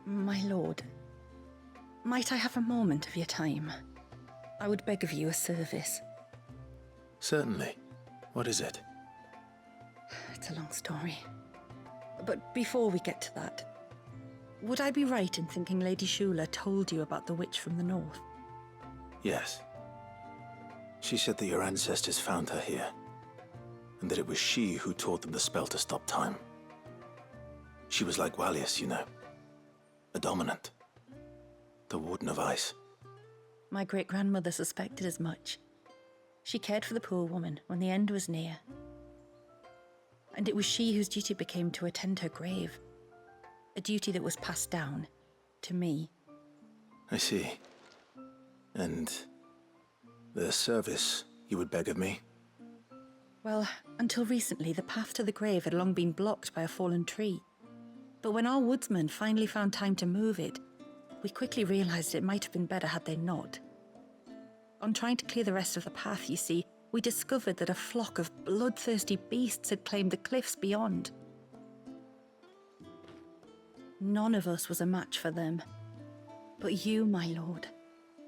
My lord, might I have a moment of your time? I would beg of you a service. Certainly. What is it? It's a long story. But before we get to that, would I be right in thinking Lady Shula told you about the witch from the north? Yes. She said that your ancestors found her here, and that it was she who taught them the spell to stop time. She was like Wallius, you know. A dominant. The Warden of Ice. My great-grandmother suspected as much. She cared for the poor woman when the end was near. And it was she whose duty became to attend her grave. A duty that was passed down to me. I see. And the service you would beg of me? Well, until recently, the path to the grave had long been blocked by a fallen tree. But when our woodsmen finally found time to move it, we quickly realized it might have been better had they not. On trying to clear the rest of the path, you see, we discovered that a flock of bloodthirsty beasts had claimed the cliffs beyond. None of us was a match for them. But you, my lord,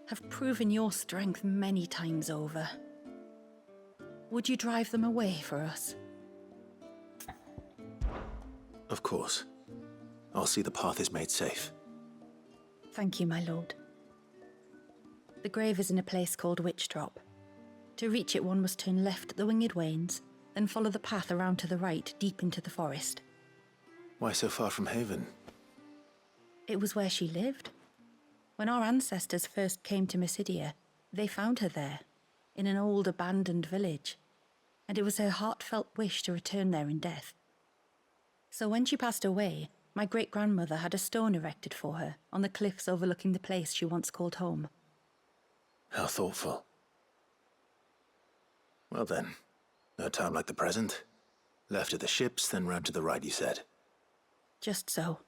have proven your strength many times over. Would you drive them away for us? Of course. I'll see the path is made safe. Thank you, my lord. The grave is in a place called Witch Drop. To reach it, one must turn left at the Winged Wains, then follow the path around to the right, deep into the forest. Why so far from Haven? It was where she lived. When our ancestors first came to Mysidia, they found her there, in an old abandoned village, and it was her heartfelt wish to return there in death. So when she passed away, my great-grandmother had a stone erected for her on the cliffs overlooking the place she once called home. How thoughtful. Well then, no time like the present. Left at the ships, then round to the right, you said. Just so.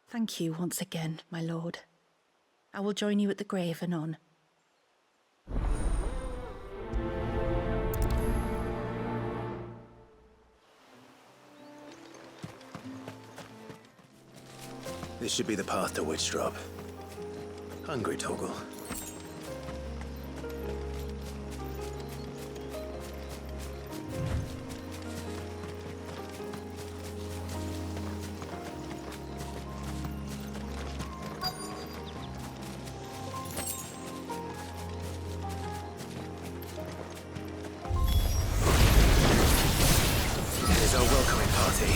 Thank you once again, my lord. I will join you at the grave anon. This should be the path to Witch Drop. Hungry, Toggle. Here's our welcoming party.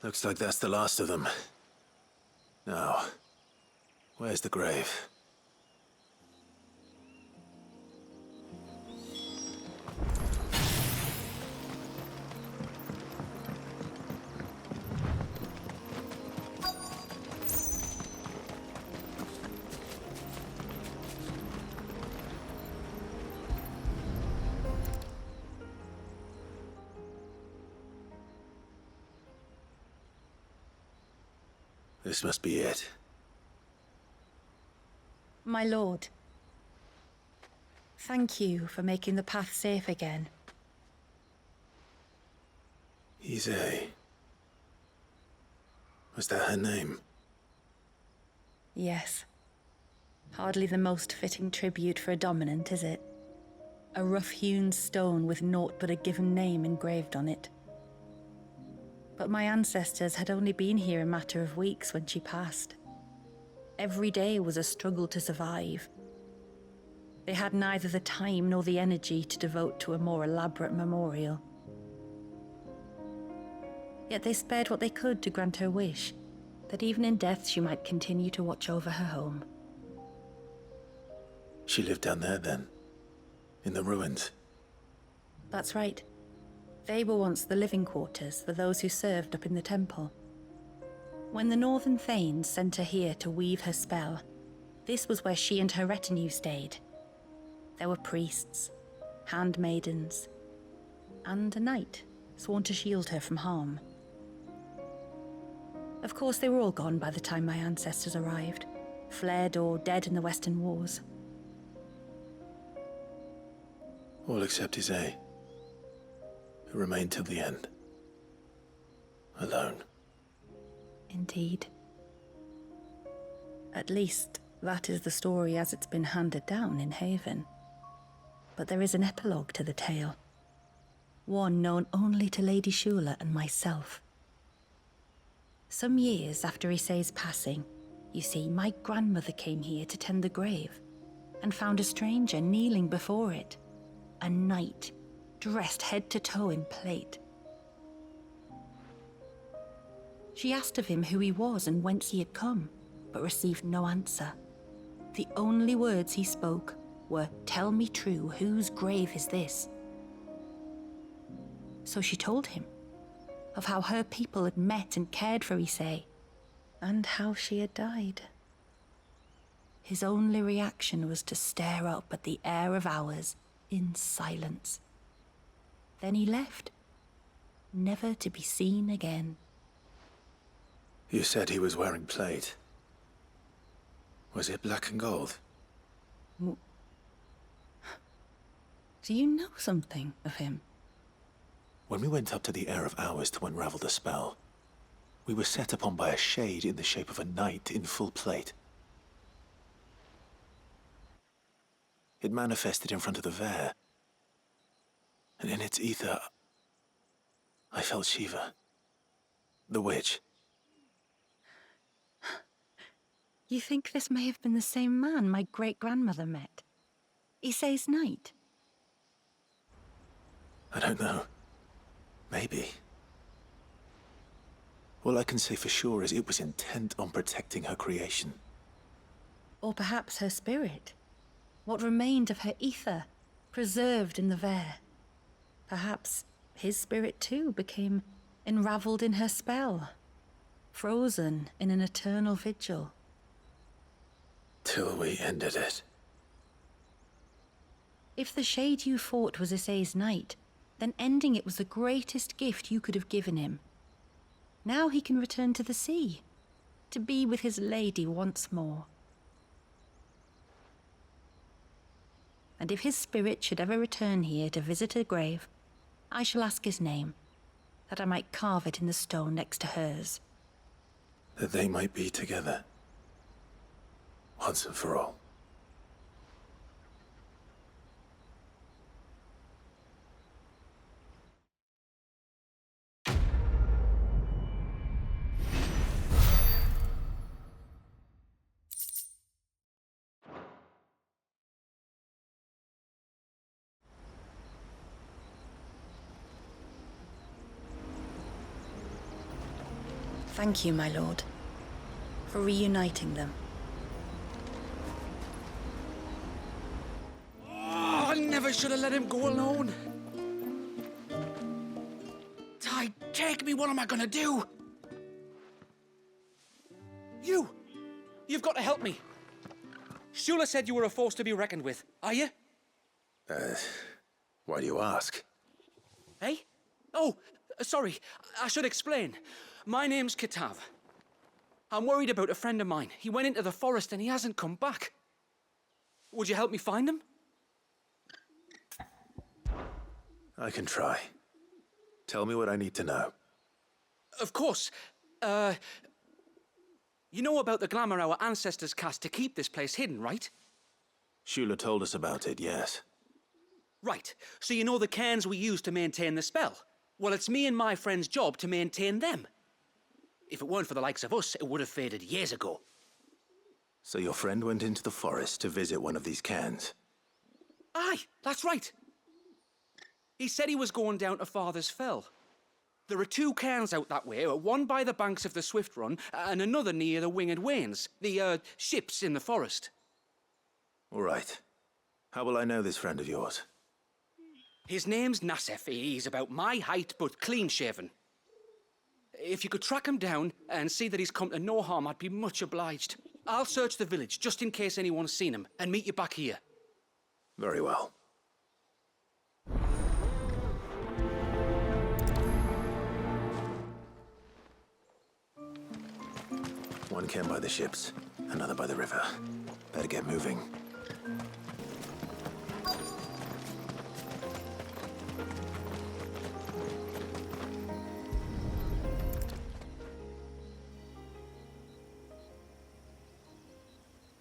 Looks like that's the last of them. Now, where's the grave? This must be it. My lord, thank you for making the path safe again. Ise. Was that her name? Yes. Hardly the most fitting tribute for a dominant, is it? A rough-hewn stone with naught but a given name engraved on it. But my ancestors had only been here a matter of weeks when she passed. Every day was a struggle to survive. They had neither the time nor the energy to devote to a more elaborate memorial. Yet they spared what they could to grant her wish, that even in death she might continue to watch over her home. She lived down there then? In the ruins? That's right. They were once the living quarters for those who served up in the temple. When the Northern Thanes sent her here to weave her spell, this was where she and her retinue stayed. There were priests, handmaidens, and a knight sworn to shield her from harm. Of course, they were all gone by the time my ancestors arrived, fled or dead in the Western Wars. All except Ise, who remained till the end. Alone. Indeed. At least, that is the story as it's been handed down in Haven. But there is an epilogue to the tale. One known only to Lady Shula and myself. Some years after Ise's passing, you see, my grandmother came here to tend the grave and found a stranger kneeling before it. A knight, dressed head to toe in plate. She asked of him who he was and whence he had come, but received no answer. The only words he spoke were, "Tell me true, whose grave is this?" So she told him of how her people had met and cared for Ise, and how she had died. His only reaction was to stare up at the air of hours in silence. Then he left, never to be seen again. You said he was wearing plate. Was it black and gold? Do you know something of him? When we went up to the Air of Hours to unravel the spell, we were set upon by a shade in the shape of a knight in full plate. It manifested in front of the Vare, and in its ether, I felt Shiva, the witch. You think this may have been the same man my great-grandmother met? Ise's knight? I don't know. Maybe. All I can say for sure is it was intent on protecting her creation. Or perhaps her spirit? What remained of her ether, preserved in the Vare? Perhaps his spirit too became enraveled in her spell, frozen in an eternal vigil. Till we ended it. If the shade you fought was Ise's knight, then ending it was the greatest gift you could have given him. Now he can return to the sea, to be with his lady once more. And if his spirit should ever return here to visit her grave, I shall ask his name, that I might carve it in the stone next to hers. That they might be together. Once and for all. Thank you, my lord, for reuniting them. Oh, I never should have let him go alone. Ty, take me, what am I gonna do? You've got to help me. Shula said you were a force to be reckoned with, are you? Why do you ask? Hey? Oh, sorry, I should explain. My name's Kitav. I'm worried about a friend of mine. He went into the forest and he hasn't come back. Would you help me find him? I can try. Tell me what I need to know. Of course. You know about the glamour our ancestors cast to keep this place hidden, right? Shula told us about it, yes. Right. So you know the cairns we use to maintain the spell? Well, it's me and my friend's job to maintain them. If it weren't for the likes of us, it would have faded years ago. So your friend went into the forest to visit one of these cairns? Aye, that's right. He said he was going down to Father's Fell. There are 2 cairns out that way, one by the banks of the Swift Run, and another near the Winged Wains, the, ships in the forest. All right. How will I know this friend of yours? His name's Nassef. He's about my height, but clean-shaven. If you could track him down and see that he's come to no harm, I'd be much obliged. I'll search the village, just in case anyone's seen him, and meet you back here. Very well. One cairn by the ships, another by the river. Better get moving.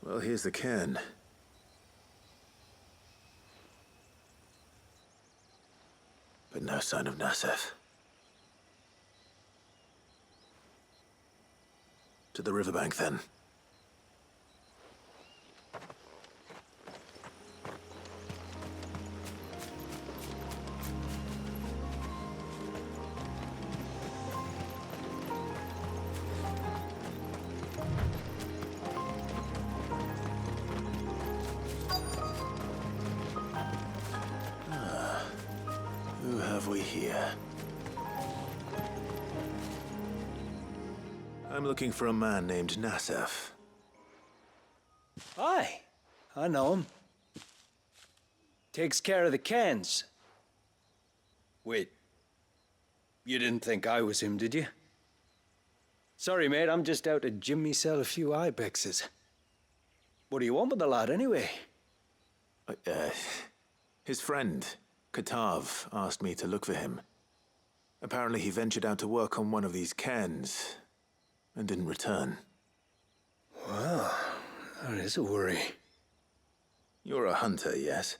Well, here's the cairn. But no sign of Nassef. To the riverbank, then. Who have we here? I'm looking for a man named Nassef. Aye, I know him. Takes care of the cans. Wait, you didn't think I was him, did you? Sorry, mate, I'm just out to gym myself a few ibexes. What do you want with the lad, anyway? His friend, Katav, asked me to look for him. Apparently he ventured out to work on one of these cairns and didn't return. Well, that is a worry. You're a hunter, yes?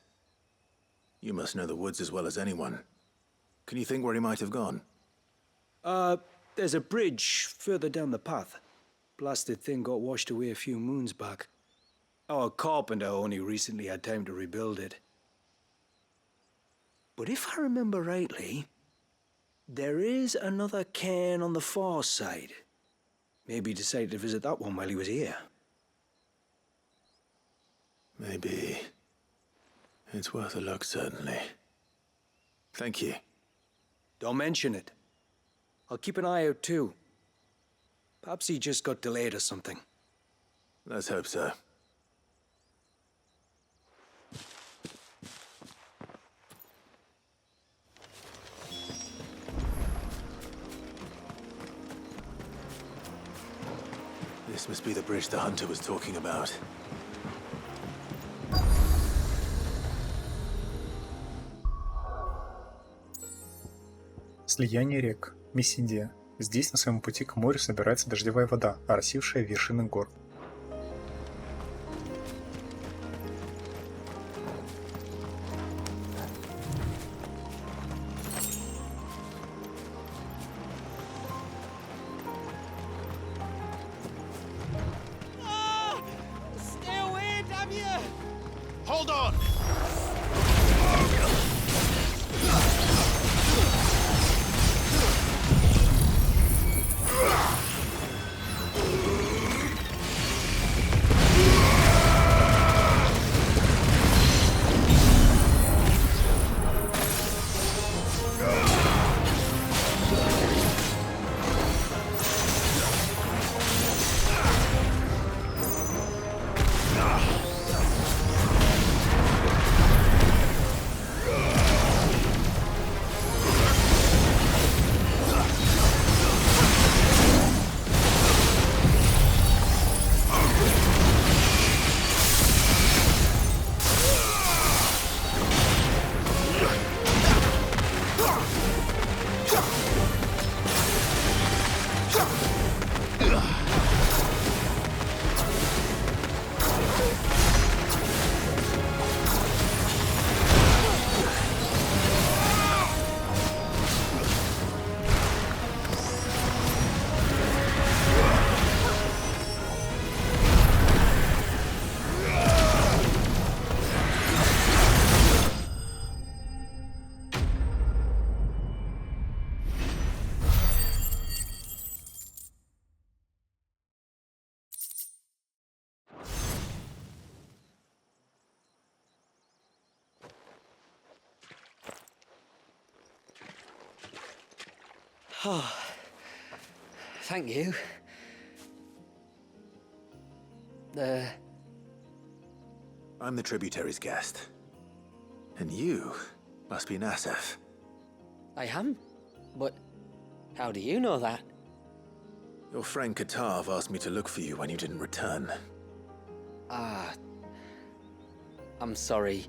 You must know the woods as well as anyone. Can you think where he might have gone? There's a bridge further down the path. Blasted thing got washed away a few moons back. Our carpenter only recently had time to rebuild it. But if I remember rightly, there is another cairn on the far side. Maybe he decided to visit that one while he was here. Maybe. It's worth a look, certainly. Thank you. Don't mention it. I'll keep an eye out too. Perhaps he just got delayed or something. Let's hope so. This must be the bridge the hunter was talking about. Слияние рек. Мессидия. Здесь на своем пути к морю собирается дождевая вода, оросившая вершины гор. Stay away, damn you! Hold on! Oh, thank you. I'm the tributary's guest. And you must be Nasef. I am? But how do you know that? Your friend Katav asked me to look for you when you didn't return. I'm sorry.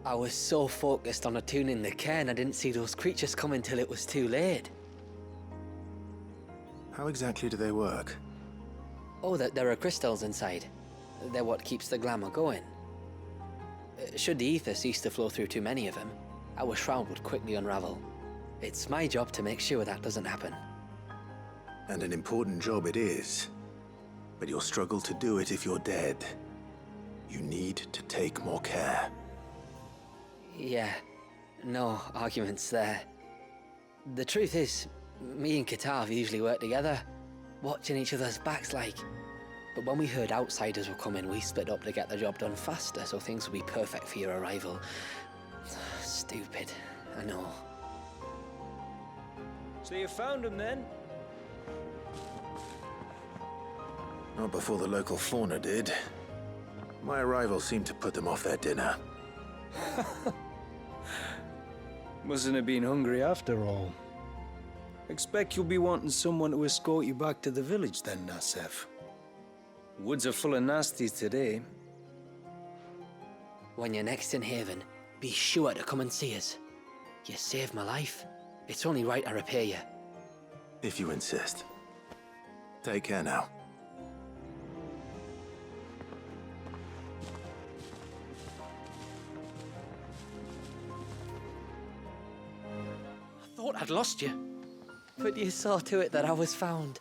I was so focused on attuning the cairn, I didn't see those creatures come until it was too late. How exactly do they work? Oh, there are crystals inside. They're what keeps the glamour going. Should the ether cease to flow through too many of them, our shroud would quickly unravel. It's my job to make sure that doesn't happen. And an important job it is. But you'll struggle to do it if you're dead. You need to take more care. Yeah, no arguments there. The truth is, me and Katav usually work together, watching each other's backs like. But when we heard outsiders were coming, we split up to get the job done faster, so things would be perfect for your arrival. Stupid, I know. So you found him then? Not before the local fauna did. My arrival seemed to put them off their dinner. Mustn't have been hungry after all. Expect you'll be wanting someone to escort you back to the village then, Nasef. Woods are full of nasties today. When you're next in Haven, be sure to come and see us. You saved my life. It's only right I repay you. If you insist. Take care now. I thought I'd lost you. But you saw to it that I was found.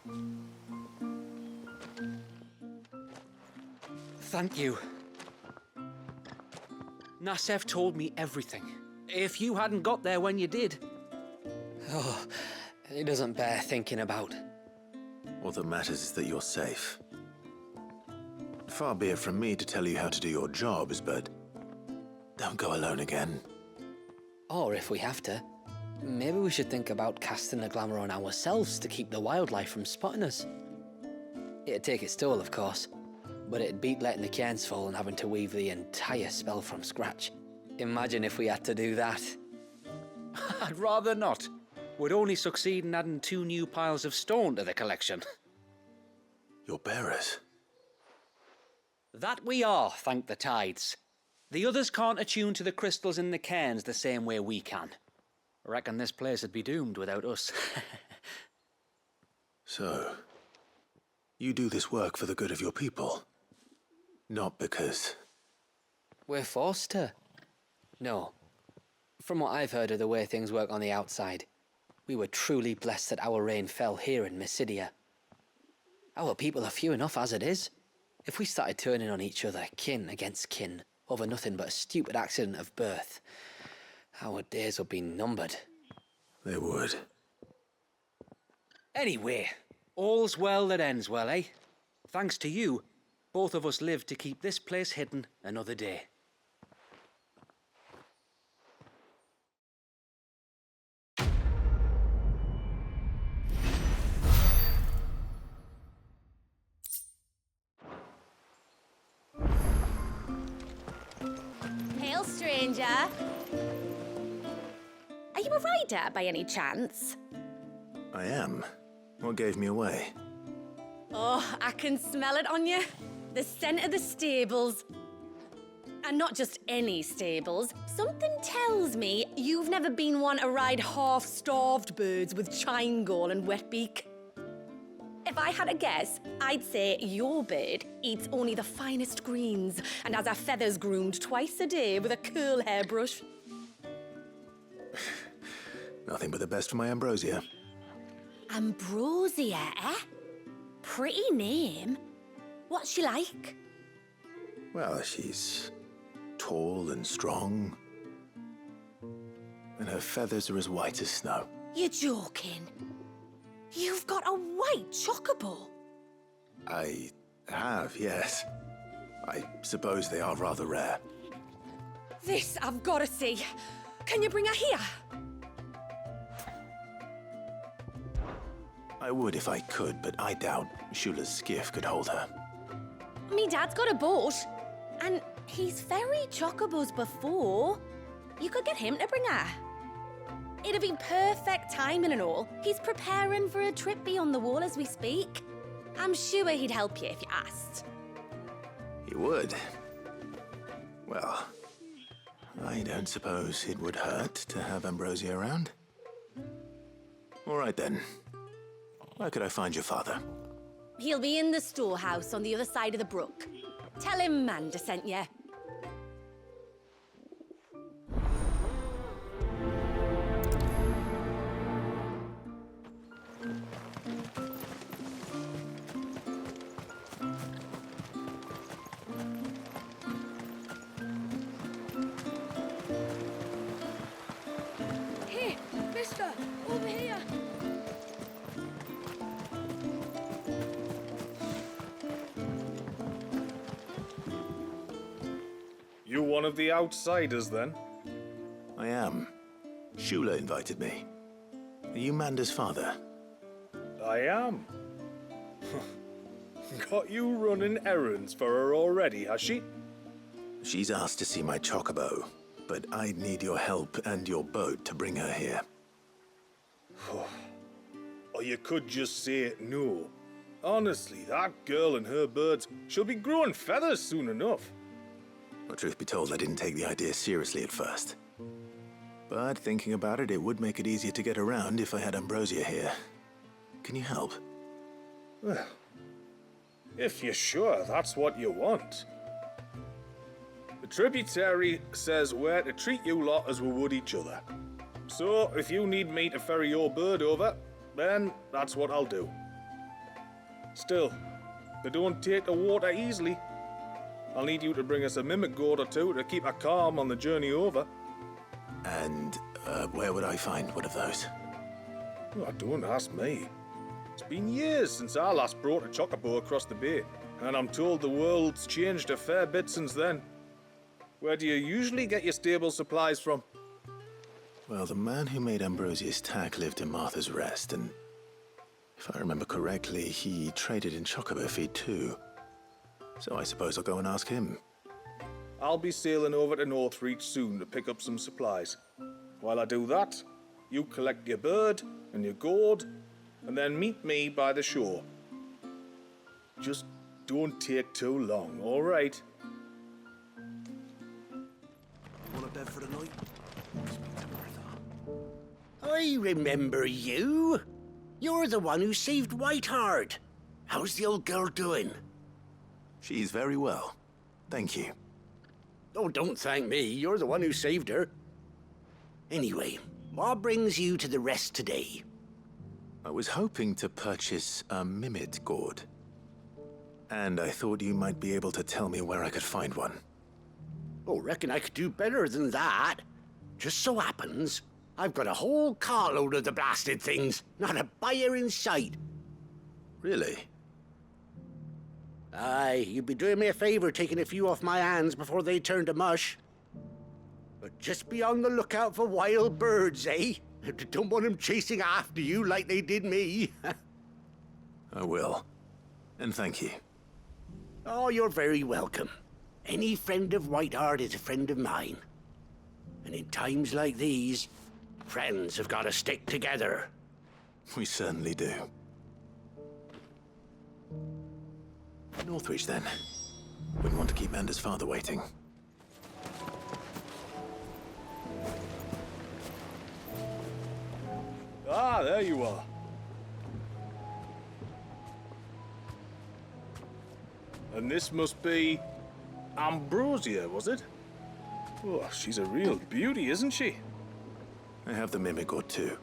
Thank you. Nasef told me everything. If you hadn't got there when you did... Oh, it doesn't bear thinking about. All that matters is that you're safe. Far be it from me to tell you how to do your jobs, but don't go alone again. Or if we have to, maybe we should think about casting the glamour on ourselves to keep the wildlife from spotting us. It'd take its toll, of course, but it'd beat letting the cairns fall and having to weave the entire spell from scratch. Imagine if we had to do that. I'd rather not. Would only succeed in adding 2 new piles of stone to the collection. Your bearers. That we are, thank the tides. The others can't attune to the crystals in the cairns the same way we can. Reckon this place would be doomed without us. So, you do this work for the good of your people? Not because... We're forced to. No. From what I've heard of the way things work on the outside, we were truly blessed that our rain fell here in Mysidia. Our people are few enough as it is. If we started turning on each other, kin against kin, over nothing but a stupid accident of birth, our days would be numbered. They would. Anyway, all's well that ends well, eh? Thanks to you, both of us lived to keep this place hidden another day. Hail, stranger. Are you a rider by any chance? I am. What gave me away? Oh, I can smell it on you. The scent of the stables. And not just any stables. Something tells me you've never been one to ride half-starved birds with chine gall and wet beak. If I had a guess, I'd say your bird eats only the finest greens and has her feathers groomed twice a day with a curl hairbrush. Nothing but the best for my ambrosia. Ambrosia, eh? Pretty name. What's she like? Well, she's tall and strong. And her feathers are as white as snow. You're joking. You've got a white chocobo. I have, yes. I suppose they are rather rare. This I've got to see. Can you bring her here? I would if I could, but I doubt Shula's skiff could hold her. Me dad's got a boat, and he's ferried chocobos before. You could get him to bring her. It'd be perfect timing and all. He's preparing for a trip beyond the wall as we speak. I'm sure he'd help you if you asked. He would. Well, I don't suppose it would hurt to have Ambrosia around. All right then. Where could I find your father? He'll be in the storehouse on the other side of the brook. Tell him Manda sent you. Here, mister, over here. You one of the outsiders, then? I am. Shula invited me. Are you Manda's father? I am. Got you running errands for her already, has she? She's asked to see my chocobo, but I'd need your help and your boat to bring her here. Or you could just say no. Honestly, that girl and her birds, she'll be growing feathers soon enough. Well, truth be told, I didn't take the idea seriously at first. But thinking about it, it would make it easier to get around if I had Ambrosia here. Can you help? Well, if you're sure that's what you want. The tributary says we're to treat you lot as we would each other. So, if you need me to ferry your bird over, then that's what I'll do. Still, they don't take the water easily. I'll need you to bring us a mimic gourd or two to keep her calm on the journey over. And where would I find one of those? Oh, don't ask me. It's been years since I last brought a chocobo across the bay, and I'm told the world's changed a fair bit since then. Where do you usually get your stable supplies from? Well, the man who made Ambrosia's tack lived in Martha's Rest, and if I remember correctly, he traded in chocobo feed too. So I suppose I'll go and ask him. I'll be sailing over to Northreach soon to pick up some supplies. While I do that, you collect your bird and your gourd, and then meet me by the shore. Just don't take too long, all right? Want a bed for the night? I remember you. You're the one who saved Whiteheart. How's the old girl doing? She's very well. Thank you. Oh, don't thank me. You're the one who saved her. Anyway, what brings you to the rest today? I was hoping to purchase a mimid gourd. And I thought you might be able to tell me where I could find one. Oh, reckon I could do better than that. Just so happens, I've got a whole carload of the blasted things. Not a buyer in sight. Really? Aye, you'd be doing me a favor taking a few off my hands before they turn to mush. But just be on the lookout for wild birds, eh? Don't want them chasing after you like they did me. I will. And thank you. Oh, you're very welcome. Any friend of Whiteheart is a friend of mine. And in times like these, friends have got to stick together. We certainly do. Northreach, then. Wouldn't want to keep Manda's father waiting. Ah, there you are. And this must be Ambrosia, was it? Oh, she's a real beauty, isn't she? I have the mimic or two.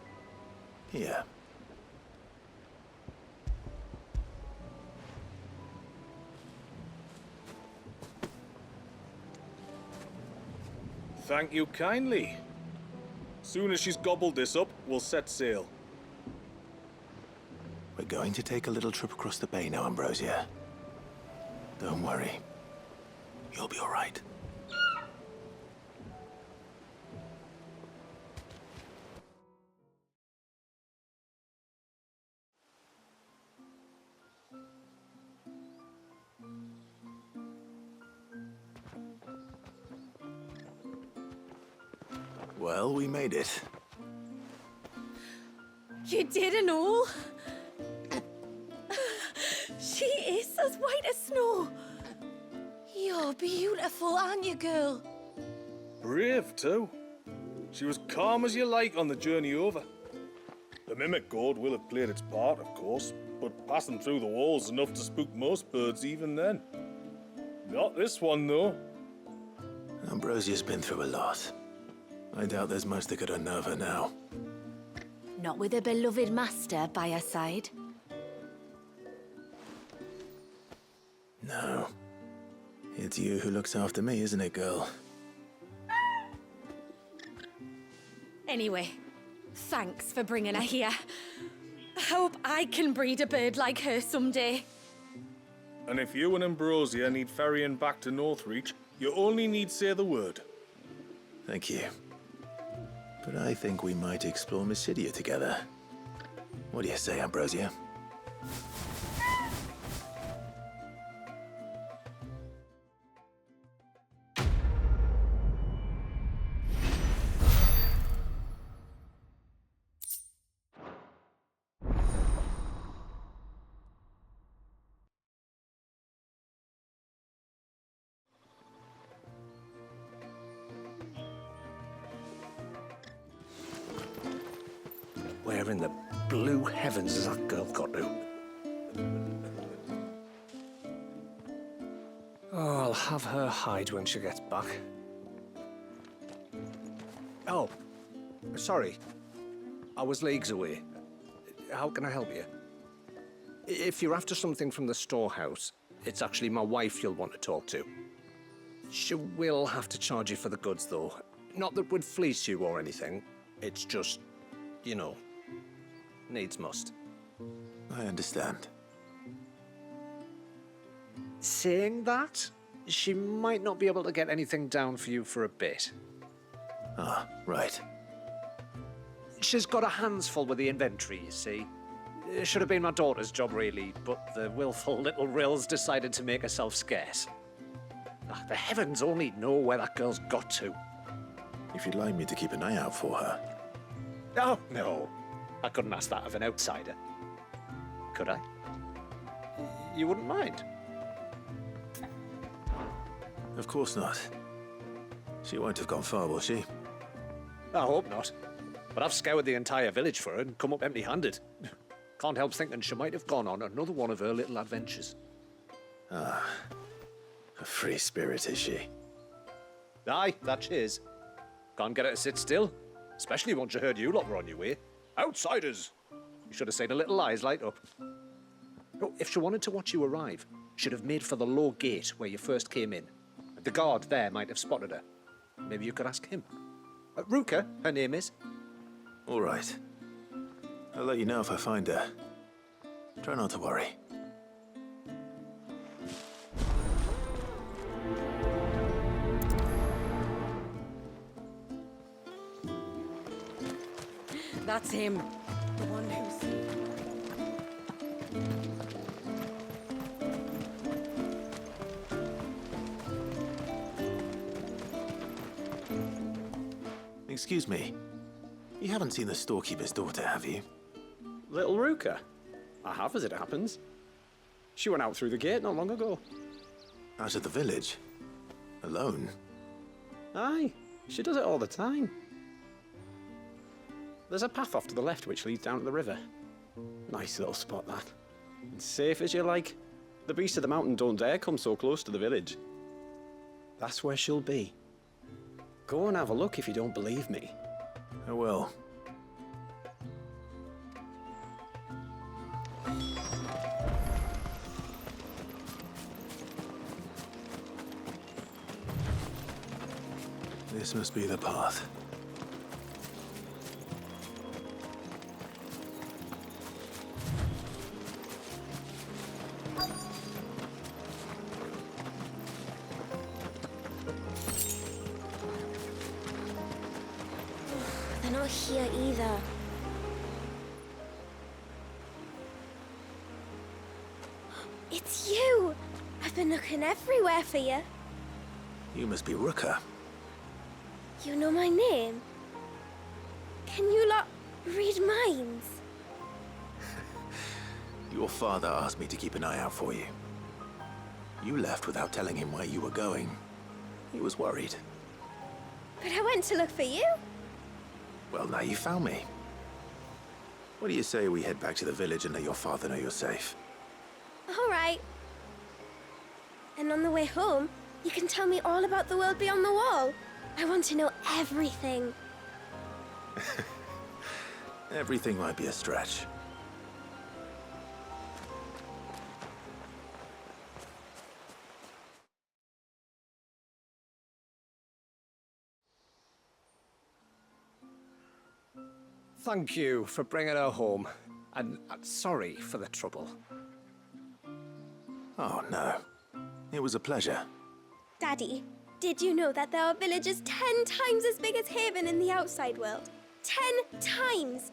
Here. Thank you kindly. Soon as she's gobbled this up, we'll set sail. We're going to take a little trip across the bay now, Ambrosia. Don't worry. You'll be all right. Well, we made it. You didn't all? She is as white as snow. You're beautiful, aren't you, girl? Brave, too. She was calm as you like on the journey over. The mimic gourd will have played its part, of course, but passing through the walls enough to spook most birds even then. Not this one, though. Ambrosia's been through a lot. I doubt there's much that could unnerve her now. Not with a beloved master by her side. No. It's you who looks after me, isn't it, girl? Anyway, thanks for bringing her here. I hope I can breed a bird like her someday. And if you and Ambrosia need ferrying back to Northreach, you only need say the word. Thank you. But I think we might explore Mysidia together. What do you say, Ambrosia? Where in the blue heavens has that girl got to? Oh, I'll have her hide when she gets back. Oh, sorry. I was leagues away. How can I help you? If you're after something from the storehouse, it's actually my wife you'll want to talk to. She will have to charge you for the goods, though. Not that would fleece you or anything. It's just, you know, needs must. I understand. Saying that, she might not be able to get anything down for you for a bit. Ah, right. She's got her hands full with the inventory, you see. It should have been my daughter's job, really, but the willful little Rills decided to make herself scarce. Ah, the heavens only know where that girl's got to. If you'd like me to keep an eye out for her. Oh, no. I couldn't ask that of an outsider. Could I? You wouldn't mind? Of course not. She won't have gone far, will she? I hope not. But I've scoured the entire village for her and come up empty-handed. Can't help thinking she might have gone on another one of her little adventures. Ah, a free spirit, is she? Aye, that she is. Can't get her to sit still, especially once you heard you lot were on your way. Outsiders! You should have seen her little eyes light up. Oh, if she wanted to watch you arrive, she'd have made for the low gate where you first came in. The guard there might have spotted her. Maybe you could ask him. Ruka, her name is. All right. I'll let you know if I find her. Try not to worry. That's him. The one who's... Excuse me. You haven't seen the storekeeper's daughter, have you? Little Ruka? I have, as it happens. She went out through the gate not long ago. Out of the village? Alone? Aye, she does it all the time. There's a path off to the left which leads down to the river. Nice little spot, that. And safe as you like. The beasts of the mountain don't dare come so close to the village. That's where she'll be. Go and have a look if you don't believe me. I will. This must be the path. They're not here either. It's you! I've been looking everywhere for you. You must be Ruka. You know my name? Can you lot read minds? Your father asked me to keep an eye out for you. You left without telling him where you were going. He was worried. But I went to look for you. Well, now you found me. What do you say we head back to the village and let your father know you're safe? All right. And on the way home, you can tell me all about the world beyond the wall. I want to know everything. Everything might be a stretch. Thank you for bringing her home. And sorry for the trouble. Oh, no. It was a pleasure. Daddy, did you know that there are villages 10 times as big as Haven in the outside world? 10 times!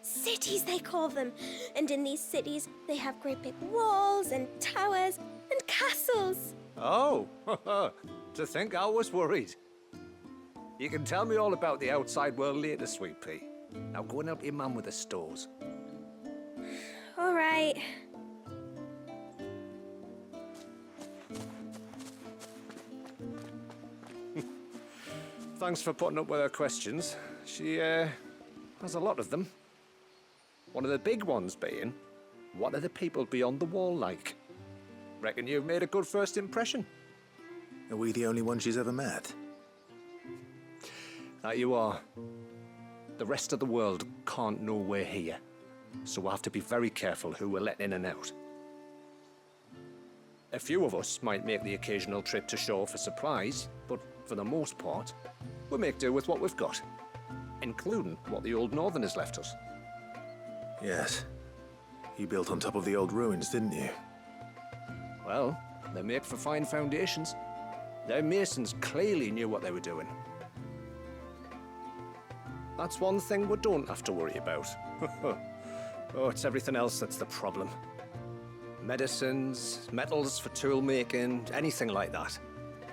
Cities, they call them. And in these cities, they have great big walls and towers and castles. Oh, to think I was worried. You can tell me all about the outside world later, Sweet Pea. Now go and help your mum with the stores. All right. Thanks for putting up with her questions. She, has a lot of them. One of the big ones being, what are the people beyond the wall like? Reckon you've made a good first impression. Are we the only ones she's ever met? That you are. The rest of the world can't know we're here, so we'll have to be very careful who we're letting in and out. A few of us might make the occasional trip to shore for supplies, but for the most part, we'll make do with what we've got, including what the old Northerners left us. Yes. You built on top of the old ruins, didn't you? Well, they make for fine foundations. Their masons clearly knew what they were doing. That's one thing we don't have to worry about. Oh, it's everything else that's the problem. Medicines, metals for tool making, anything like that.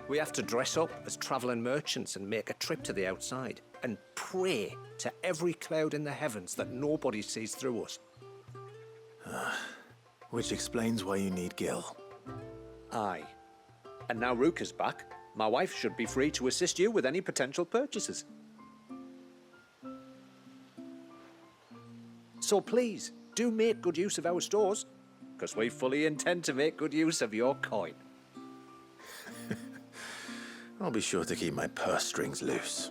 We have to dress up as traveling merchants and make a trip to the outside and pray to every cloud in the heavens that nobody sees through us. Which explains why you need Gil. Aye. And now Ruka's back, my wife should be free to assist you with any potential purchases. So please, do make good use of our stores, because we fully intend to make good use of your coin. I'll be sure to keep my purse strings loose.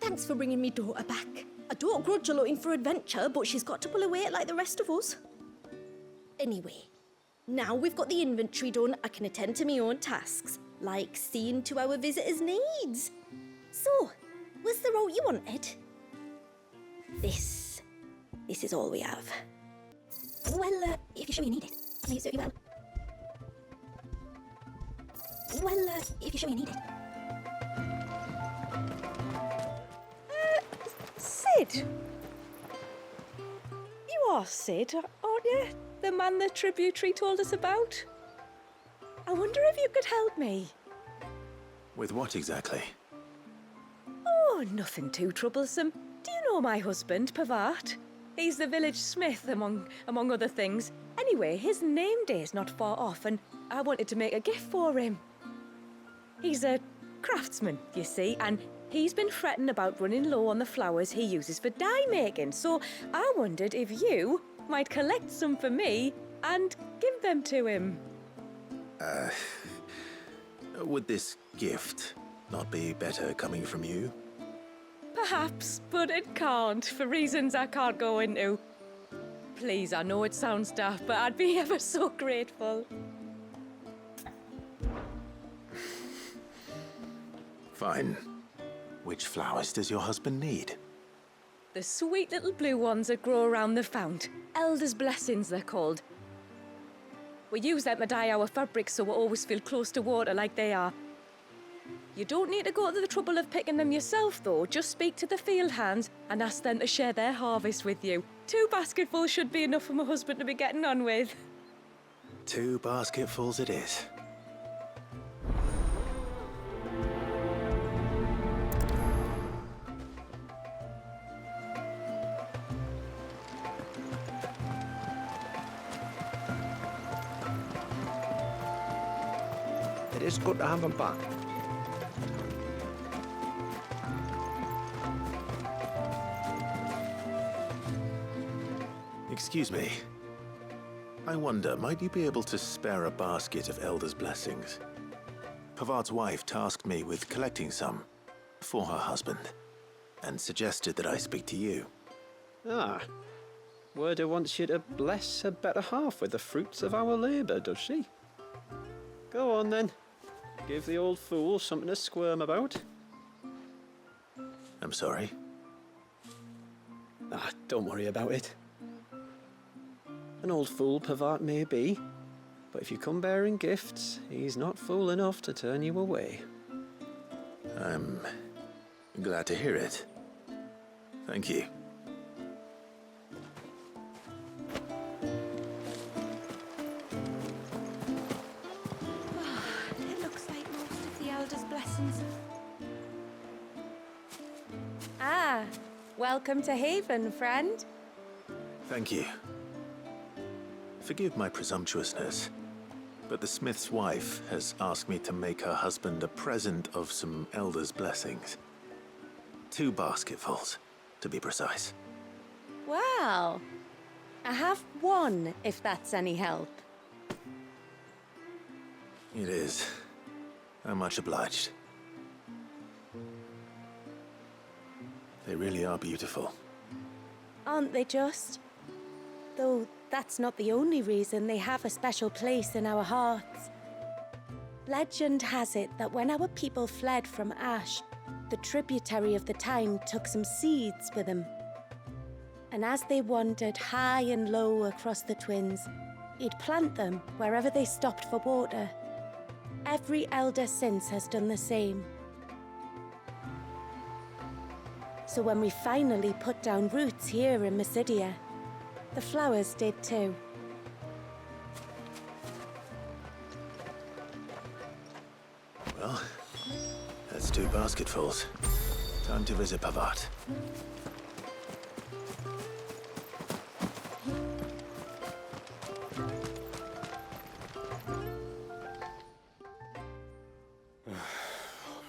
Thanks for bringing me daughter back. I don't grudge her looking for adventure, but she's got to pull her weight like the rest of us. Anyway, now we've got the inventory done, I can attend to my own tasks, like seeing to our visitors' needs. So, was the route you wanted? This is all we have. Well, if you're sure you need it, may it suit you well. Well, if you're sure you need it. Sid? You are Sid, aren't you? The man the tributary told us about? I wonder if you could help me. With what exactly? Oh, nothing too troublesome. Do you know my husband, Pavat? He's the village smith, among other things. Anyway, his name day's not far off, and I wanted to make a gift for him. He's a craftsman, you see, and he's been fretting about running low on the flowers he uses for dye making, so I wondered if you might collect some for me and give them to him. Would this gift not be better coming from you? Perhaps, but it can't, for reasons I can't go into. Please, I know it sounds daft, but I'd be ever so grateful. Fine. Which flowers does your husband need? The sweet little blue ones that grow around the fount. Elders' blessings, they're called. We use them to dye our fabrics so we always feel close to water like they are. You don't need to go to the trouble of picking them yourself, though. Just speak to the field hands and ask them to share their harvest with you. 2 basketfuls should be enough for my husband to be getting on with. 2 basketfuls it is. It is good to have them back. Excuse me. I wonder, might you be able to spare a basket of Elder's blessings? Pavard's wife tasked me with collecting some for her husband, and suggested that I speak to you. Ah. Werda wants you to bless her better half with the fruits of our labour, does she? Go on then. Give the old fool something to squirm about. I'm sorry. Ah, don't worry about it. An old fool Pavard may be, but if you come bearing gifts, he's not fool enough to turn you away. I'm glad to hear it. Thank you. It looks like most of the elders' blessings. Ah, welcome to Haven, friend. Thank you. Forgive my presumptuousness, but the smith's wife has asked me to make her husband a present of some Elder's blessings. 2 basketfuls, to be precise. Well, I have 1, if that's any help. It is. I'm much obliged. They really are beautiful. Aren't they just? Though that's not the only reason they have a special place in our hearts. Legend has it that when our people fled from Ash, the tributary of the time took some seeds with them. And as they wandered high and low across the Twins, he'd plant them wherever they stopped for water. Every elder since has done the same. So when we finally put down roots here in Mysidia, the flowers did too. Well, that's 2 basketfuls. Time to visit Pavard.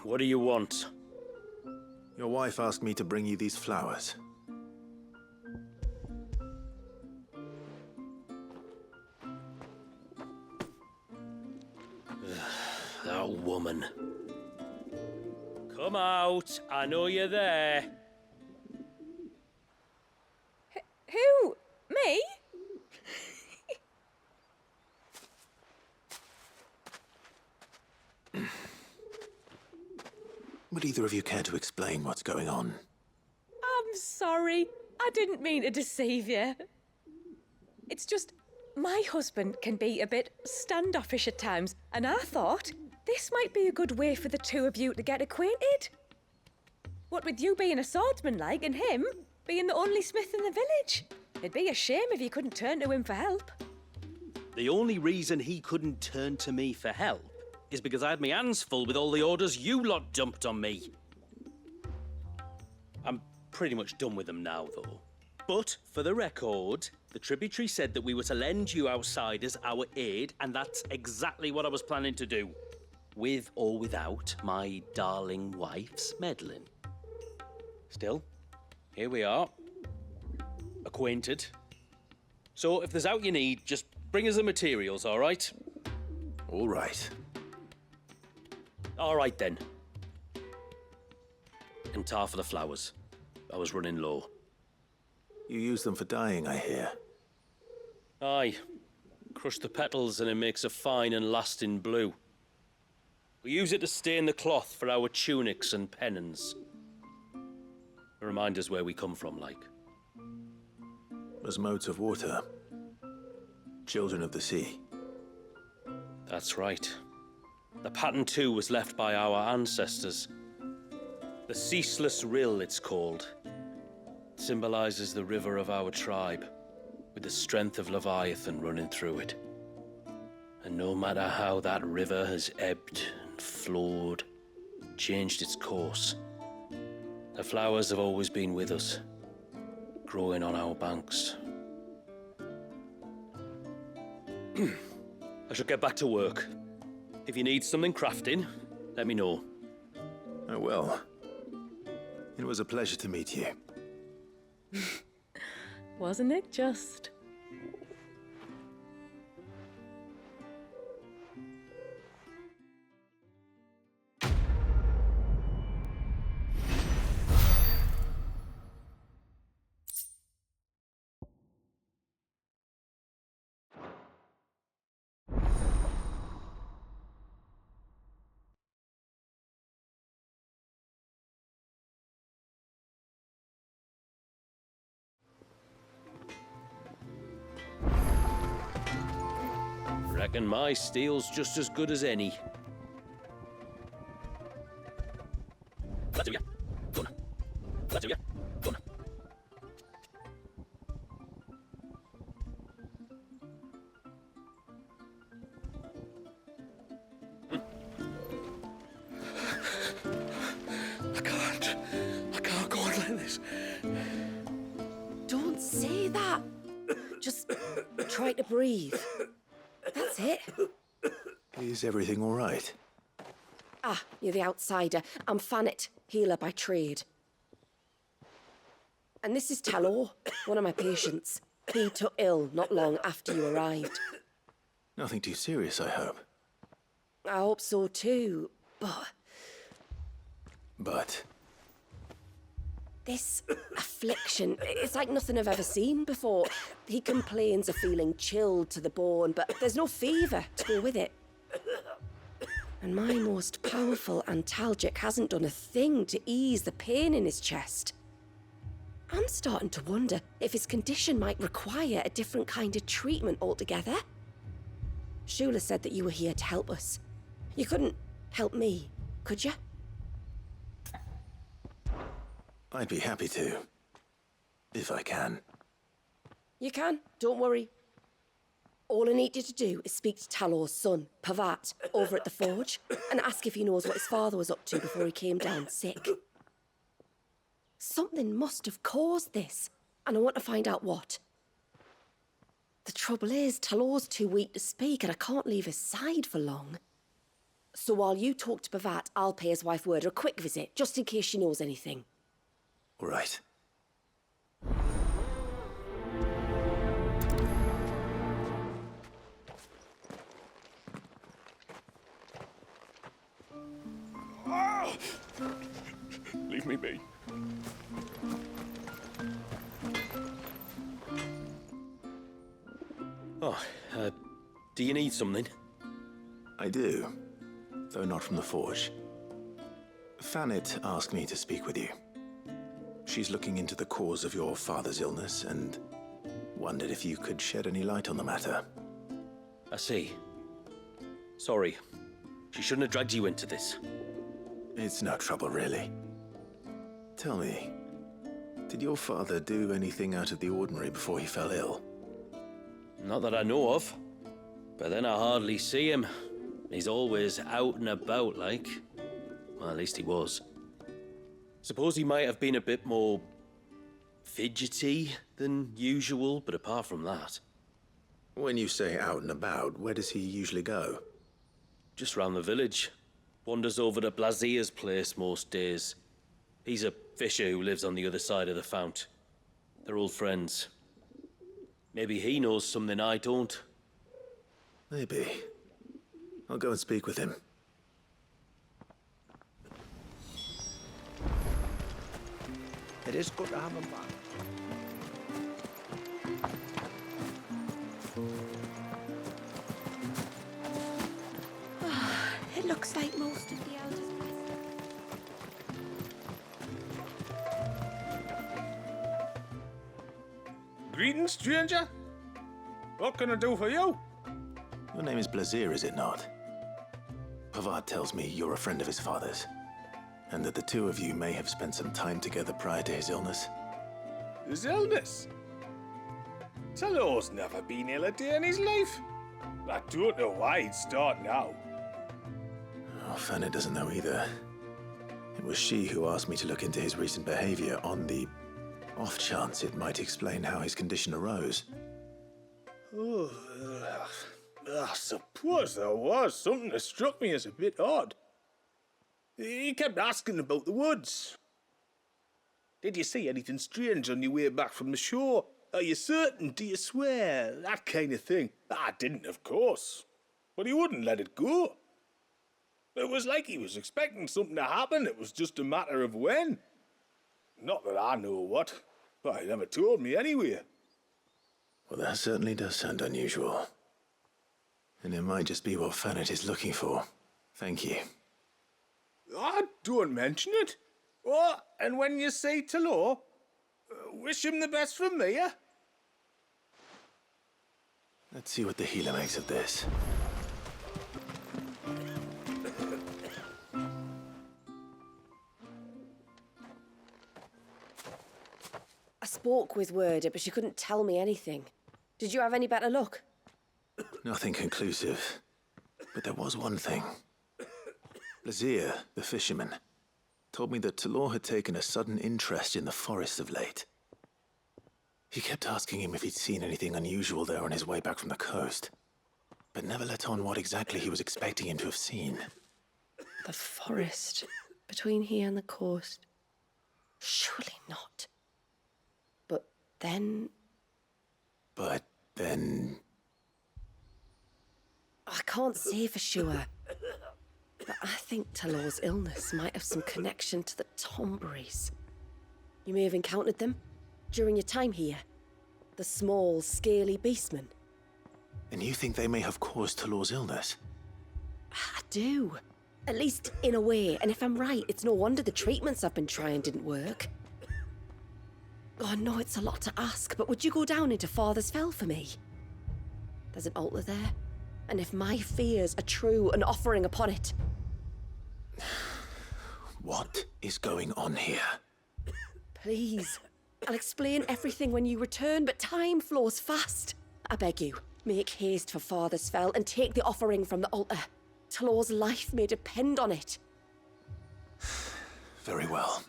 What do you want? Your wife asked me to bring you these flowers. That woman. Come out. I know you're there. Who? Me? Would either of you care to explain what's going on? I'm sorry. I didn't mean to deceive you. It's just, my husband can be a bit standoffish at times, and I thought this might be a good way for the 2 of you to get acquainted. What with you being a swordsman like, and him being the only smith in the village. It'd be a shame if you couldn't turn to him for help. The only reason he couldn't turn to me for help is because I had my hands full with all the orders you lot dumped on me. I'm pretty much done with them now, though. But, for the record, the tributary said that we were to lend you outsiders our aid, and that's exactly what I was planning to do. With or without my darling wife's meddling. Still, here we are. Acquainted. So, if there's out you need, just bring us the materials, all right? All right. All right, then. And tar for the flowers. I was running low. You use them for dyeing, I hear. Aye. Crush the petals and it makes a fine and lasting blue. We use it to stain the cloth for our tunics and pennons. Remind us where we come from, like. As modes of water. Children of the sea. That's right. The pattern too was left by our ancestors. The Ceaseless Rill, it's called. It symbolizes the river of our tribe, with the strength of Leviathan running through it. And no matter how that river has ebbed and flowed, changed its course, the flowers have always been with us, growing on our banks. I should get back to work. If you need something crafting, let me know. I will. It was a pleasure to meet you. Wasn't it just? Reckon my steel's just as good as any. Let's do ya. Go on. Let's do ya. Go on. I can't go on like this. Don't say that. Just try to breathe. That's it. Is everything all right? Ah, you're the outsider. I'm Fanit, healer by trade. And this is Talor, one of my patients. He took ill not long after you arrived. Nothing too serious, I hope. I hope so too, but... But? This affliction, it's like nothing I've ever seen before. He complains of feeling chilled to the bone, but there's no fever to go with it. And my most powerful antalgic hasn't done a thing to ease the pain in his chest. I'm starting to wonder if his condition might require a different kind of treatment altogether. Shula said that you were here to help us. You couldn't help me, could you? I'd be happy to. If I can. You can, don't worry. All I need you to do is speak to Talor's son, Pavat, over at the forge, and ask if he knows what his father was up to before he came down sick. Something must have caused this, and I want to find out what. The trouble is, Talor's too weak to speak, and I can't leave his side for long. So while you talk to Pavat, I'll pay his wife word a quick visit, just in case she knows anything. All right. Leave me be. Oh, do you need something? I do, though not from the forge. Fanit asked me to speak with you. She's looking into the cause of your father's illness and wondered if you could shed any light on the matter. I see. Sorry. She shouldn't have dragged you into this. It's no trouble, really. Tell me, did your father do anything out of the ordinary before he fell ill? Not that I know of. But then I hardly see him. He's always out and about, like. Well, at least he was. Suppose he might have been a bit more fidgety than usual, but apart from that... When you say out and about, where does he usually go? Just round the village. Wanders over to Blazier's place most days. He's a fisher who lives on the other side of the fount. They're old friends. Maybe he knows something I don't. Maybe. I'll go and speak with him. It is good to have him back. It looks like most of the elders. Greetings, stranger. What can I do for you? Your name is Blazir, is it not? Pavad tells me you're a friend of his father's, and that the two of you may have spent some time together prior to his illness. His illness? Talor's never been ill a day in his life. I don't know why he'd start now. Oh, Fanny doesn't know either. It was she who asked me to look into his recent behavior on the off chance it might explain how his condition arose. Oh, I suppose there was something that struck me as a bit odd. He kept asking about the woods. Did you see anything strange on your way back from the shore? Are you certain? Do you swear? That kind of thing. I didn't, of course. But he wouldn't let it go. It was like he was expecting something to happen. It was just a matter of when. Not that I know what. But he never told me anyway. Well, that certainly does sound unusual. And it might just be what Fanet is looking for. Thank you. Ah, don't mention it. Oh, and when you say Talor, wish him the best from me, eh? Let's see what the healer makes of this. I spoke with Werder, but she couldn't tell me anything. Did you have any better luck? Nothing conclusive. But there was one thing. Blazir, the fisherman, told me that Talor had taken a sudden interest in the forest of late. He kept asking him if he'd seen anything unusual there on his way back from the coast, but never let on what exactly he was expecting him to have seen. The forest between here and the coast? Surely not. But then... I can't say for sure. But I think Talor's illness might have some connection to the Tomberries. You may have encountered them during your time here. The small, scaly beastmen. And you think they may have caused Talor's illness? I do. At least in a way. And if I'm right, it's no wonder the treatments I've been trying didn't work. Oh, I know it's a lot to ask, but would you go down into Father's Fell for me? There's an altar there. And if my fears are true, an offering upon it. What is going on here? Please. I'll explain everything when you return, but time flows fast. I beg you, make haste for Father's Fell and take the offering from the altar. Talor's life may depend on it. Very well.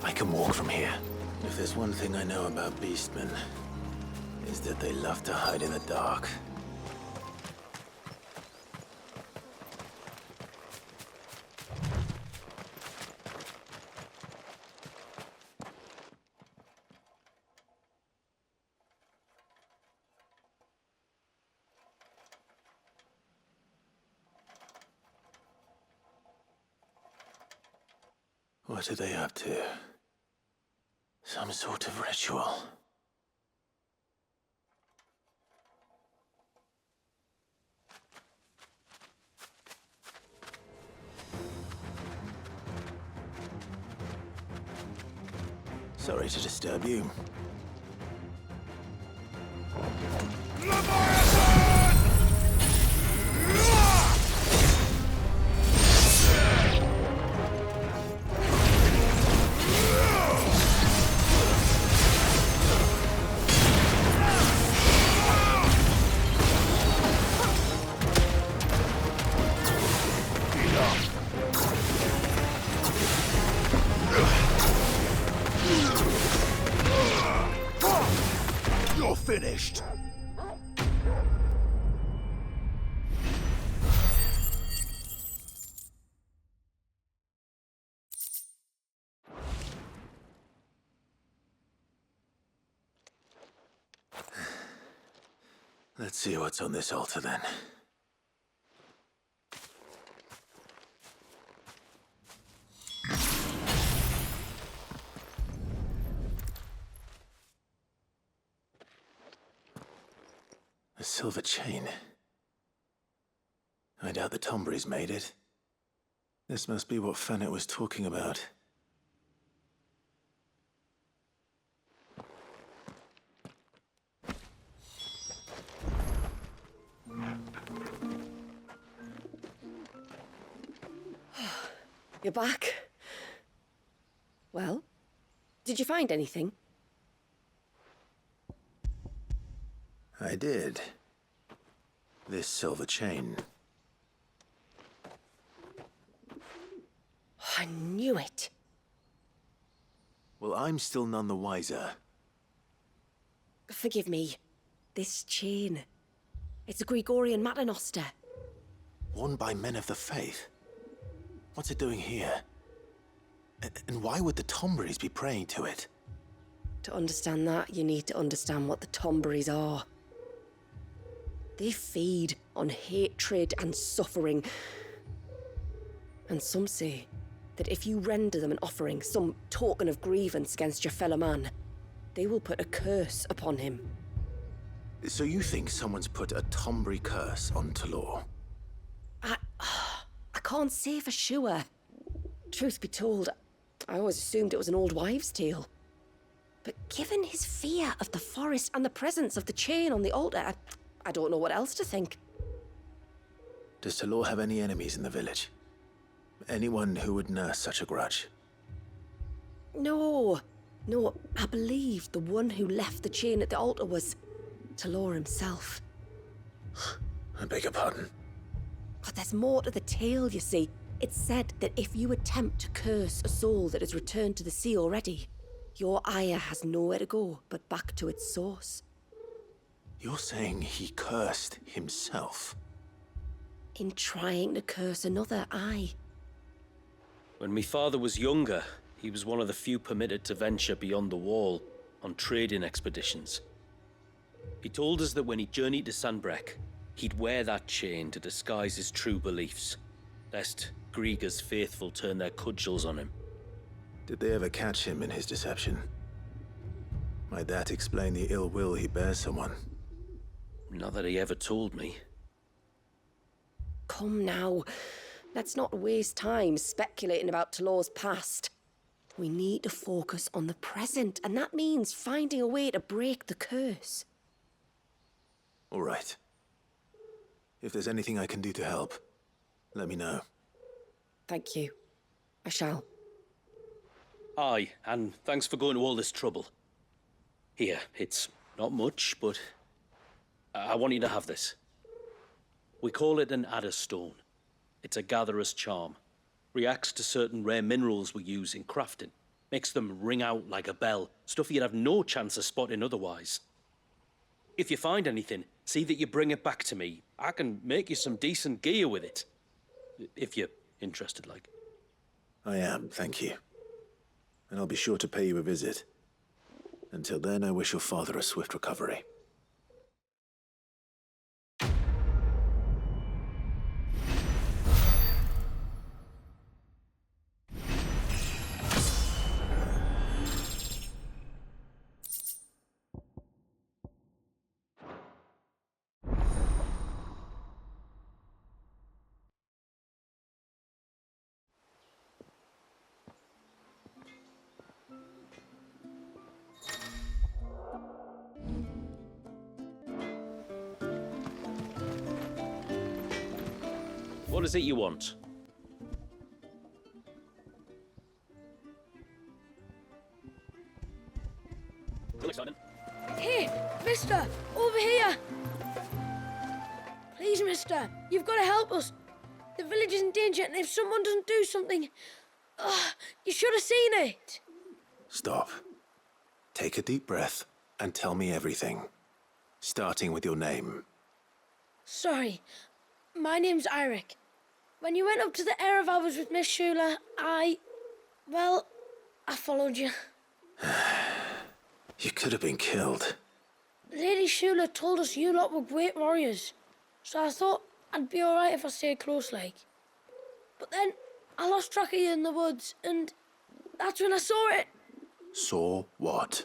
I can walk from here. If there's one thing I know about beastmen, is that they love to hide in the dark. What are they up to? Some sort of ritual. Sorry to disturb you. You're finished. Let's see what's on this altar then. A silver chain. I doubt the Tomberries made it. This must be what Fennec was talking about. You're back. Well, did you find anything? I did. This silver chain. I knew it. Well, I'm still none the wiser. Forgive me. This chain. It's a Gregorian Maternoster. Worn by men of the faith. What's it doing here? And why would the Tomberries be praying to it? To understand that, you need to understand what the Tomberries are. They feed on hatred and suffering. And some say that if you render them an offering, some token of grievance against your fellow man, they will put a curse upon him. So you think someone's put a Tomberry curse on Talor? I can't say for sure. Truth be told, I always assumed it was an old wives' tale. But given his fear of the forest and the presence of the chain on the altar, I don't know what else to think. Does Talor have any enemies in the village? Anyone who would nurse such a grudge? No, I believe the one who left the chain at the altar was Talor himself. I beg your pardon? But there's more to the tale, you see. It's said that if you attempt to curse a soul that has returned to the sea already, your ire has nowhere to go but back to its source. You're saying he cursed himself? In trying to curse another, aye. When my father was younger, he was one of the few permitted to venture beyond the wall on trading expeditions. He told us that when he journeyed to Sanbreque, he'd wear that chain to disguise his true beliefs, lest Griega's faithful turn their cudgels on him. Did they ever catch him in his deception? Might that explain the ill will he bears someone? Not that he ever told me. Come now, let's not waste time speculating about Talor's past. We need to focus on the present, and that means finding a way to break the curse. All right. If there's anything I can do to help, let me know. Thank you. I shall. Aye, and thanks for going to all this trouble. Here, it's not much, but I want you to have this. We call it an adder stone. It's a gatherer's charm. Reacts to certain rare minerals we use in crafting. Makes them ring out like a bell, stuff you'd have no chance of spotting otherwise. If you find anything, see that you bring it back to me. I can make you some decent gear with it. If you're interested, like. I am, thank you. And I'll be sure to pay you a visit. Until then, I wish your father a swift recovery. What is it you want? Hey, mister, over here! Please, mister, you've got to help us. The village is in danger, and if someone doesn't do something... you should have seen it. Stop. Take a deep breath and tell me everything. Starting with your name. Sorry, my name's Eirik. When you went up to the Erevalvers with Miss Shula, I followed you. You could have been killed. Lady Shula told us you lot were great warriors, so I thought I'd be alright if I stayed close like. But then I lost track of you in the woods, and that's when I saw it. Saw what?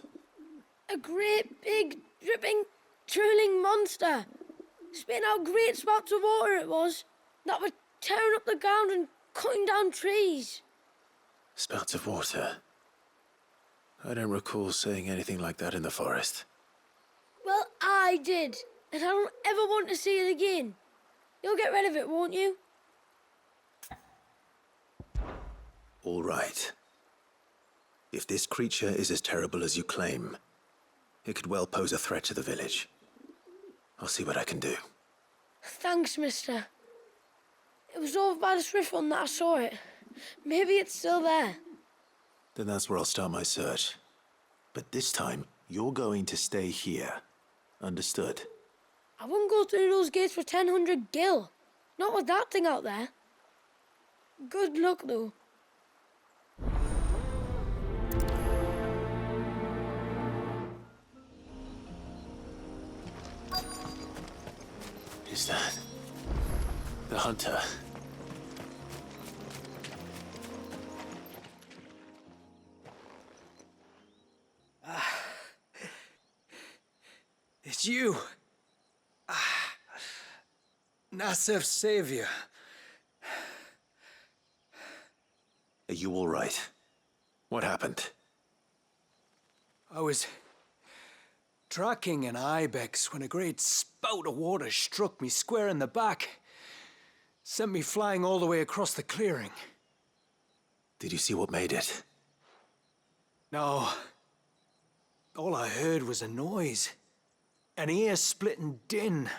A great, big, dripping, drooling monster. Spitting out great spouts of water it was. that were tearing up the ground and cutting down trees. Spouts of water. I don't recall saying anything like that in the forest. Well, I did, and I don't ever want to see it again. You'll get rid of it, won't you? All right. If this creature is as terrible as you claim, it could well pose a threat to the village. I'll see what I can do. Thanks, mister. It was over by the Swift one that I saw it. Maybe it's still there. Then that's where I'll start my search. But this time, you're going to stay here. Understood? I wouldn't go through those gates for 1,000 gil. Not with that thing out there. Good luck, though. Is that the hunter? It's you. Nasef's savior. Are you all right? What happened? I was tracking an ibex when a great spout of water struck me square in the back. Sent me flying all the way across the clearing. Did you see what made it? No. All I heard was a noise. An ear-splitting din.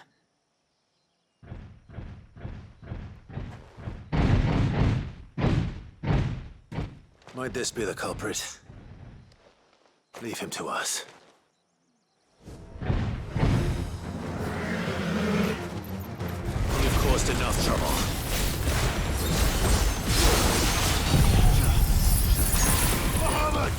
Might this be the culprit? Leave him to us. You've caused enough trouble. Muhammad!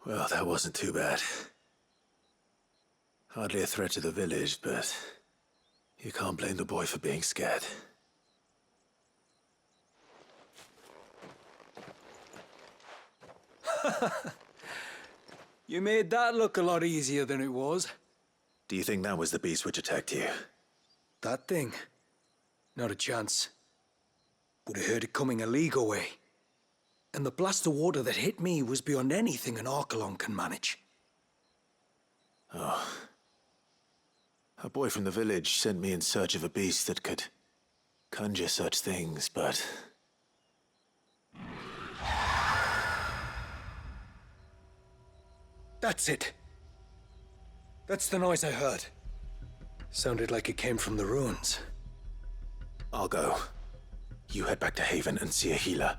Well, that wasn't too bad. Hardly a threat to the village, but you can't blame the boy for being scared. You made that look a lot easier than it was. Do you think that was the beast which attacked you? That thing? Not a chance. Would have heard it coming a league away. And the blast of water that hit me was beyond anything an Archelon can manage. Oh. A boy from the village sent me in search of a beast that could conjure such things, but... That's it. That's the noise I heard. Sounded like it came from the ruins. I'll go. You head back to Haven and see a healer.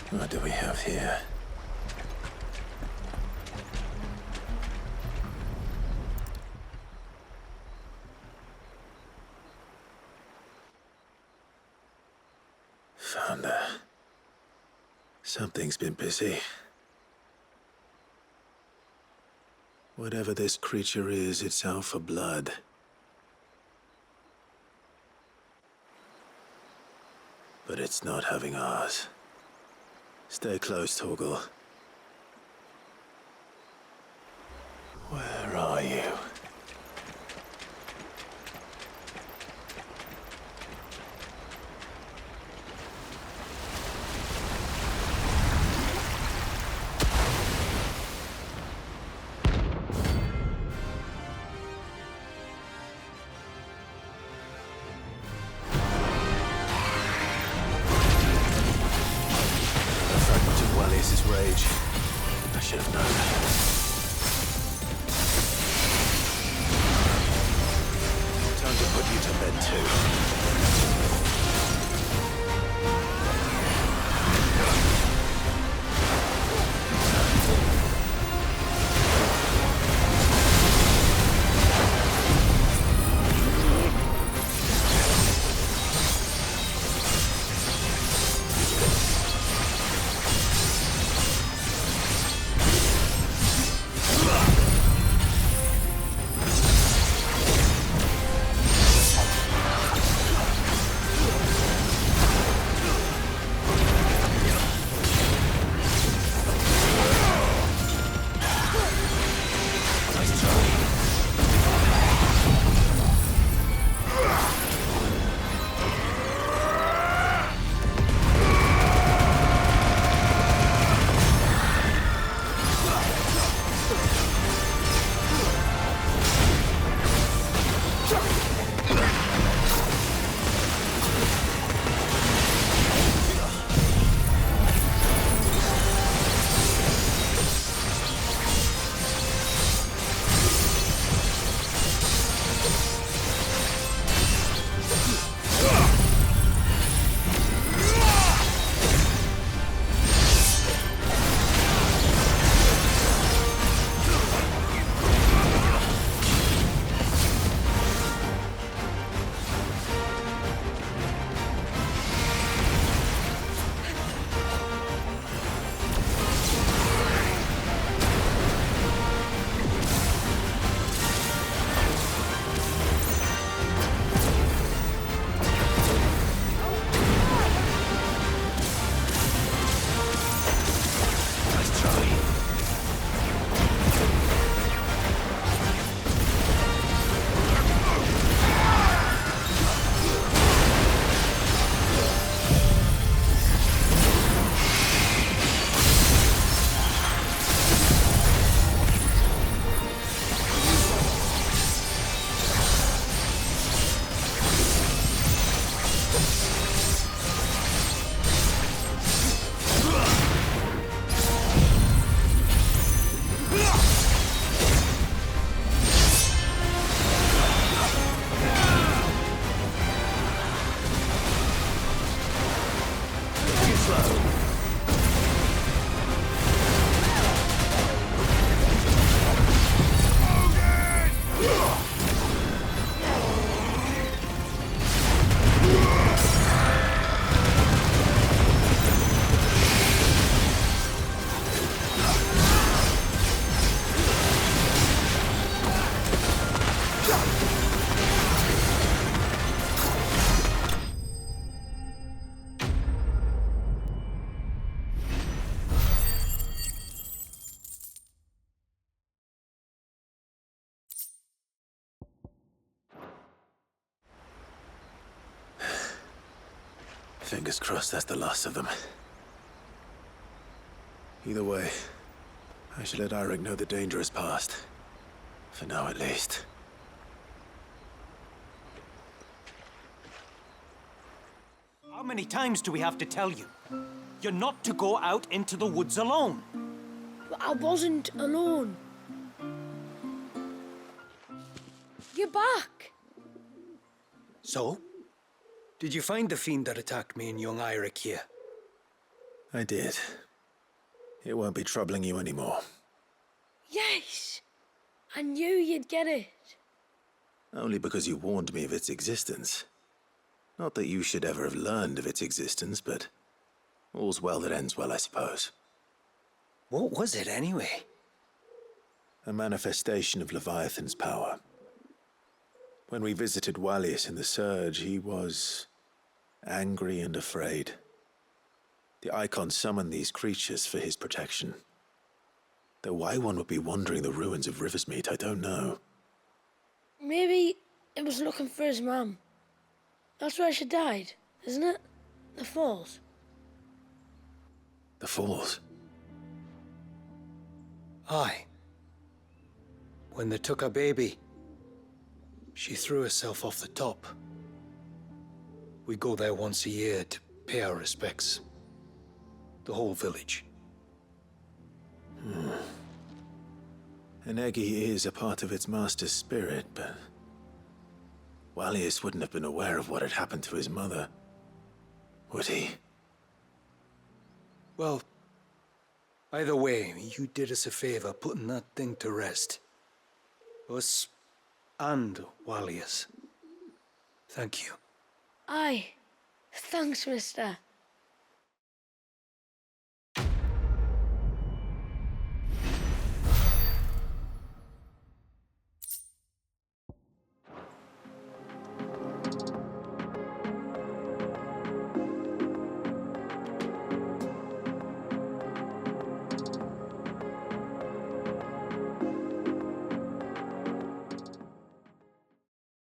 What do we have here? Found her. Something's been busy. Whatever this creature is, it's out for blood. But it's not having ours. Stay close, Torgal. Where are you? Rage. I should have known. Time to put you to bed too. Fingers crossed that's the last of them. Either way, I should let Eirik know the danger is past. For now, at least. How many times do we have to tell you? You're not to go out into the woods alone. But I wasn't alone. You're back. So? Did you find the fiend that attacked me and young Eirik here? I did. It won't be troubling you anymore. Yes. I knew you'd get it. Only because you warned me of its existence. Not that you should ever have learned of its existence, but all's well that ends well, I suppose. What was it, anyway? A manifestation of Leviathan's power. When we visited Wallius in the Surge, he was angry and afraid. The Icon summoned these creatures for his protection. Though why one would be wandering the ruins of Riversmeet, I don't know. Maybe it was looking for his mum. That's where she died, isn't it? The Falls. The Falls? Aye. When they took her baby, she threw herself off the top. We go there once a year to pay our respects. The whole village. Inegi is a part of its master's spirit, but Wallius wouldn't have been aware of what had happened to his mother, would he? Well, either way, you did us a favor putting that thing to rest. Us and Wallius. Thank you. Aye. Thanks, mister.